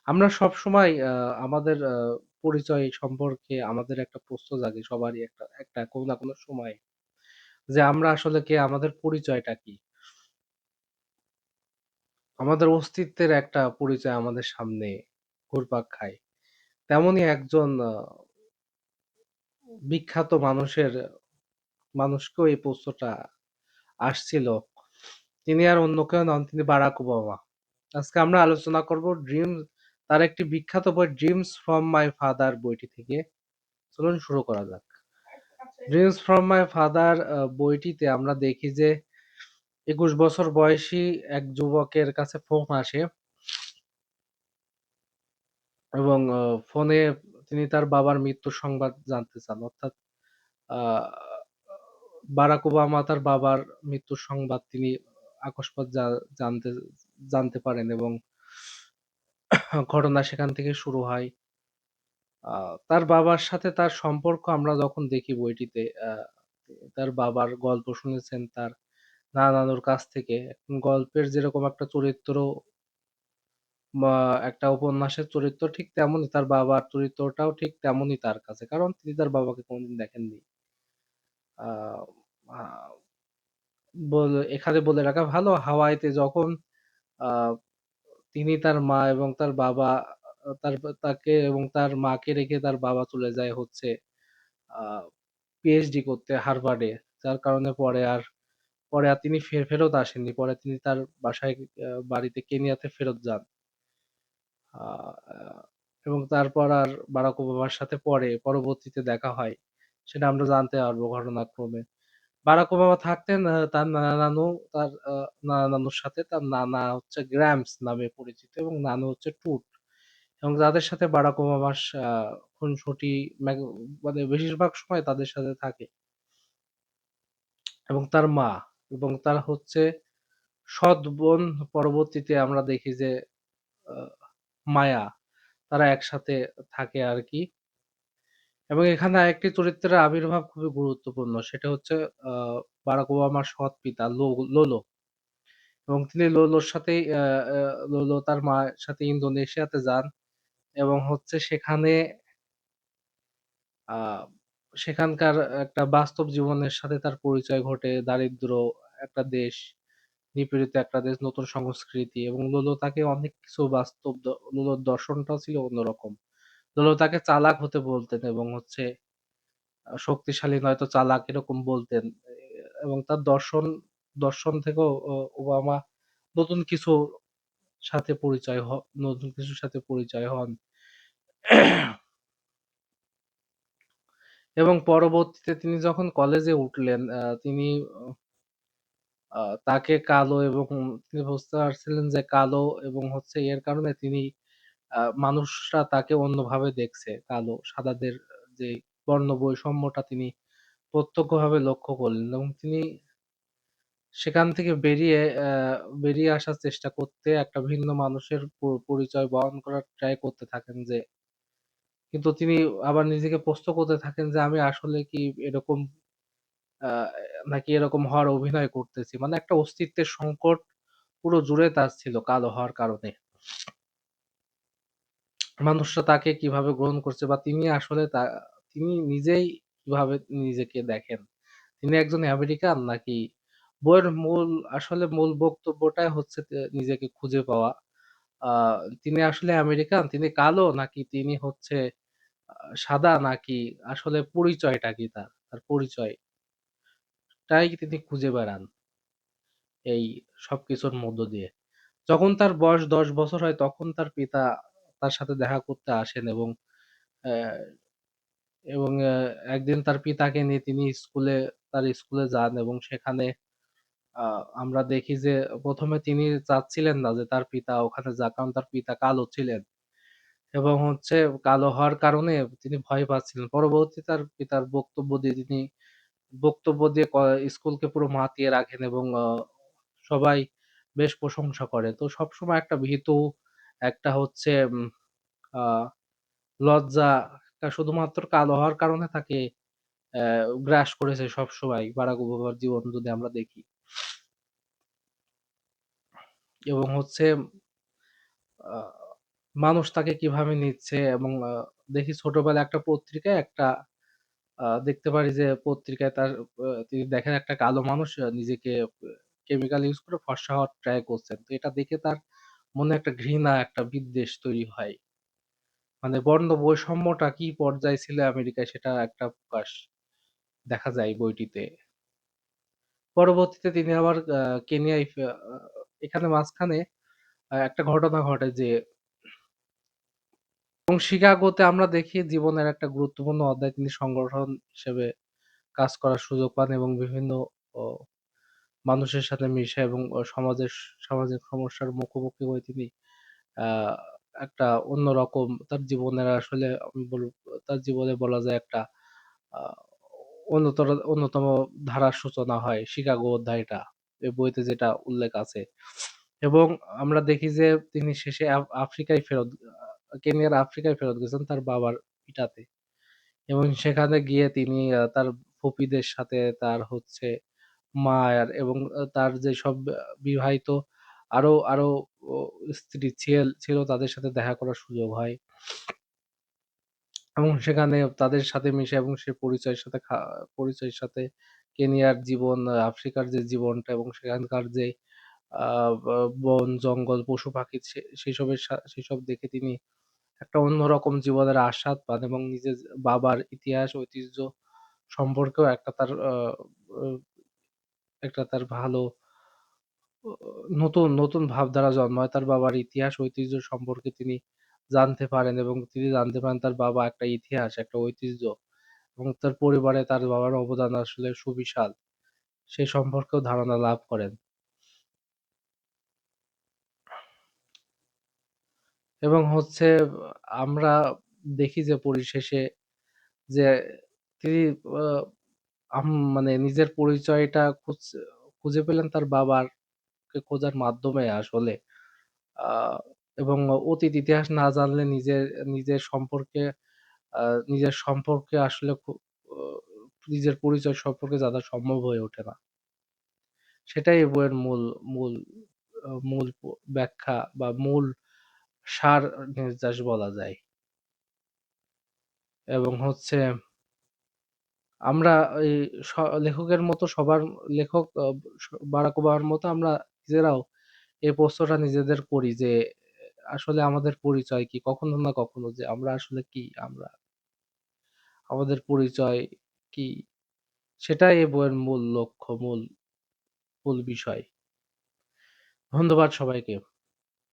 আমরা সবসময় আমাদের পরিচয় সম্পর্কে আমাদের একটা প্রশ্ন জাগে সবারই একটা একটা কোনো না কোনো সময়ে যে আমরা আসলে কে? আমাদের পরিচয়টা কি? আমাদের অস্তিত্বের একটা পরিচয় আমাদের সামনে ঘুরপাক খায়। তেমনই একজন বিখ্যাত মানুষকেও এই প্রশ্নটা আসছিল। তিনি আর অন্য কেউ নন, তিনি বারাক ওবামা। আজকে আমরা আলোচনা করব তার একটি বিখ্যাত বই 'ড্রিমস ফ্রম মাই ফাদার' বইটি থেকে। চলুন শুরু করা যাক। 'ড্রিমস ফ্রম মাই ফাদার' বইটিতে আমরা দেখি যে ২১ বছর বয়সী এক যুবকের কাছে ফোন আসে এবং ফোনে তিনি তার বাবার মৃত্যুর সংবাদ জানতে চান। অর্থাৎ আ বারাক ওবামা তার বাবার মৃত্যুর সংবাদ তিনি আকস্মাৎ জানতে জানতে পারেন এবং ঘটনা সেখান থেকে শুরু হয়। আ তার বাবার সাথে তার সম্পর্ক আমরা যখন দেখি বইটিতে, তার বাবার গল্প শুনেছেন তার নানা-নানুর কাছ থেকে। গল্পের যেরকম একটা চরিত্র বা একটা উপন্যাসের চরিত্র ঠিক তেমনই তার বাবার চরিত্রটাও ঠিক তেমনই তার কাছে। কারণ তিনি তার বাবাকে কোনদিন দেখেননি। আ আ এখানে বলে রাখা ভালো, হাওয়াইতে যখন আ তিনি তার মা এবং তার বাবা তাকে এবং তার মাকে রেখে তার বাবা চলে যায় হচ্ছে আ পিএইচডি করতে হার্ভার্ডে। যার কারণে পরে আর তিনি ফেরত আসেননি। পরে তিনি তার বাড়িতে কেনিয়াতে ফেরত যান। আ এবং তারপর আর বারাক ওবামার সাথে পরবর্তীতে দেখা হয়। সেটা আমরা জানতে পারবো ঘটনাক্রমে। বারাক ওবামা থাকতেন তার নানা-নানুর সাথে। তার নানা হচ্ছে গ্রামস নামে পরিচিত এবং নানু হচ্ছে টুট। এবং যাদের সাথে বারাক ওবামার খুনসুটি ম্যাগ মানে বেশিরভাগ সময় তাদের সাথে থাকে। এবং তার মা এবং তার হচ্ছে সৎ বোন, পরবর্তীতে আমরা দেখি যে আ মায়া, তারা একসাথে থাকে আরকি। এবং এখানে আরেকটি চরিত্রের আবির্ভাব খুবই গুরুত্বপূর্ণ। সেটা হচ্ছে আ বারাক ওবামার সৎ পিতা লোলো। এবং তিনি লোলোর সাথেই লোলো তার মার সাথে ইন্দোনেশিয়াতে যান এবং হচ্ছে আ সেখানকার একটা বাস্তব জীবনের সাথে তার পরিচয় ঘটে। দারিদ্র একটা দেশ, নিপীড়িত একটা দেশ, নতুন সংস্কৃতি এবং লোলো তাকে অনেক কিছু লোলোর দর্শনটাও ছিল অন্যরকম। লোলো তাকে চালাক হতে বলতেন এবং হচ্ছে শক্তিশালী নয়তো চালাক এরকম বলতেন। এবং তার দর্শন থেকেও ওবামা নতুন কিছুর নতুন কিছুর সাথে পরিচয় হন। এবং পরবর্তীতে তিনি যখন কলেজে উঠলেন, তিনি আ তাকে কালো এবং তিনি বুঝতে পারছিলেন যে কালো এবং হচ্ছে এর কারণে মানুষরা তাকে অন্যভাবে দেখছে। সাদাদের যে বর্ণ বৈষম্যটা তিনি প্রত্যক্ষভাবে লক্ষ্য করলেন এবং তিনি সেখান থেকে বেরিয়ে আসার চেষ্টা করতে একটা ভিন্ন মানুষের পরিচয় বহন করার ট্রাই করতে থাকেন কিন্তু তিনি আবার নিজেকে প্রশ্ন করতে থাকেন যে আমি আসলে কি এরকম আ নাকি এরকম হওয়ার অভিনয় করতেছি। মানে একটা অস্তিত্বের সংকট পুরো জুড়ে তার ছিল কালো হওয়ার কারণে। মানুষরা তাকে কিভাবে গ্রহণ করছে বা তিনি নিজেই কিভাবে নিজেকে দেখেন। তিনি একজন আমেরিকান নাকি বইয়ের মূল বক্তব্যটাই হচ্ছে নিজেকে খুঁজে পাওয়া। আ তিনি আসলে আমেরিকান, তিনি কালো নাকি তিনি হচ্ছে সাদা নাকি আসলে পরিচয়টা কি তার? তার পরিচয়টাই তিনি খুঁজে বেড়ান এই সবকিছুর মধ্য দিয়ে। যখন তার বয়স ১০ বছর হয় তখন তার পিতা তার সাথে দেখা করতে আসেন অ্যা এবং একদিন তার পিতাকে নিয়ে তিনি তার স্কুলে যান এবং সেখানে আ আমরা দেখি যে ১ম এ তিনি চাচ্ছিলেন না যে তার পিতা ওখানে যাক। কারণ তার পিতা কালো ছিলেন এবং হচ্ছে কালো হওয়ার কারণে তিনি ভয় পাচ্ছিলেন। পরবর্তীতে তার পিতার বক্তব্য দিয়ে স্কুলকে পুরো মাতিয়ে রাখেন এবং সবাই বেশ প্রশংসা করে। তো সবসময় একটা ভীতু, একটা হচ্ছে আ লজ্জা শুধুমাত্র কালো হওয়ার কারণে তাকে অ্যা গ্রাস করেছে সবসময় বারাক ওবামার জীবন যদি আমরা দেখি। এবং হচ্ছে আ মানুষ তাকে কিভাবে নিচ্ছে এবং দেখি ছোটবেলায় একটা পত্রিকায় একটা দেখতে পারি যে পত্রিকায় তিনি দেখেন একটা কালো মানুষ নিজেকে কেমিক্যাল ইউজ করে ফর্সা হওয়ার ট্রাই করছেন। তো এটা দেখে তার মনে একটা ঘৃণা, একটা বিদ্বেষ তৈরি হয়। মানে বর্ণ বৈষম্যটা কি পর্যায়ে ছিল আমেরিকায় সেটা একটা প্রকাশ দেখা যায় বইটিতে। পরবর্তীতে তিনি আবার কেনিয়ায় এখানে মাঝখানে একটা ঘটনা ঘটে যে এবং শিকাগোতে আমরা দেখি জীবনের একটা গুরুত্বপূর্ণ অধ্যায় তিনি সংগঠন হিসেবে কাজ করার সুযোগ পান এবং বিভিন্ন ও মানুষের সাথে মিশে এবং সামাজিক সমস্যার মুখোমুখি হয়ে তিনি আ একটা অন্যরকম তার জীবনের আসলে আমি বলব তার জীবনে বলা যায় একটা আ অন্যতম ধারার সূচনা হয় শিকাগো অধ্যায়টা। এই বইতে যেটা উল্লেখ আছে। এবং আমরা দেখি যে তিনি শেষে আফ্রিকায় কেনিয়ার আফ্রিকায় ফেরত গেছেন তার বাবার ভিটাতে। এবং সেখানে গিয়ে তিনি তার ফুপিদের সাথে তার হচ্ছে মায়ের এবং তার যেসব বিবাহিত আরো ও স্ত্রী ছিল তাদের সাথে দেখা করার সুযোগ হয়। এবং সেখানে তাদের সাথে মিশে এবং সে পরিচয়ের সাথে কেনিয়ার জীবন, আফ্রিকার যে জীবনটা এবং সেখানকার যে আ বা বন, জঙ্গল, পশু-পাখি সেসব দেখে তিনি একটা অন্যরকম জীবনের আস্বাদ পান এবং নিজের বাবার ইতিহাস, ঐতিহ্য সম্পর্কেও ও একটা তার ভালো ও নতুন ভাবধারা জন্মায়। তার বাবার ইতিহাস, ঐতিহ্য সম্পর্কে তিনি জানতে পারেন এবং তিনি জানতে পারেন তার বাবা একটা ইতিহাস, একটা ঐতিহ্য এবং তার পরিবারে তার বাবার অবদান আসলে সুবিশাল। সে সম্পর্কেও ধারণা লাভ করেন। এবং হচ্ছে আমরা দেখি যে পরিশেষে যে তিনি আ আম মানে নিজের পরিচয়টা খুঁজে পেলেন তার বাবাকে খোঁজার মাধ্যমে আসলে। আ এবং অতীত ইতিহাস না জানলে নিজের সম্পর্কে আ নিজের সম্পর্কে আসলে অ নিজের পরিচয় সম্পর্কে জানা সম্ভব হয়ে ওঠে না। সেটাই এই বইয়ের মূল মূল ব্যাখ্যা বা মূল সার নির্যাস বলা যায়। এবং হচ্ছে আমরা এই স লেখকের মতো সবার লেখক বারাক ওবামার মতো আমরা নিজেরাও এই প্রশ্নটা নিজেদের করি যে আসলে আমাদের পরিচয় কি? কখনো না কখনো যে আমরা আসলে কি? আমাদের পরিচয় কি? সেটাই এই বইয়ের মূল লক্ষ্য, মূল বিষয়। ধন্যবাদ সবাইকে।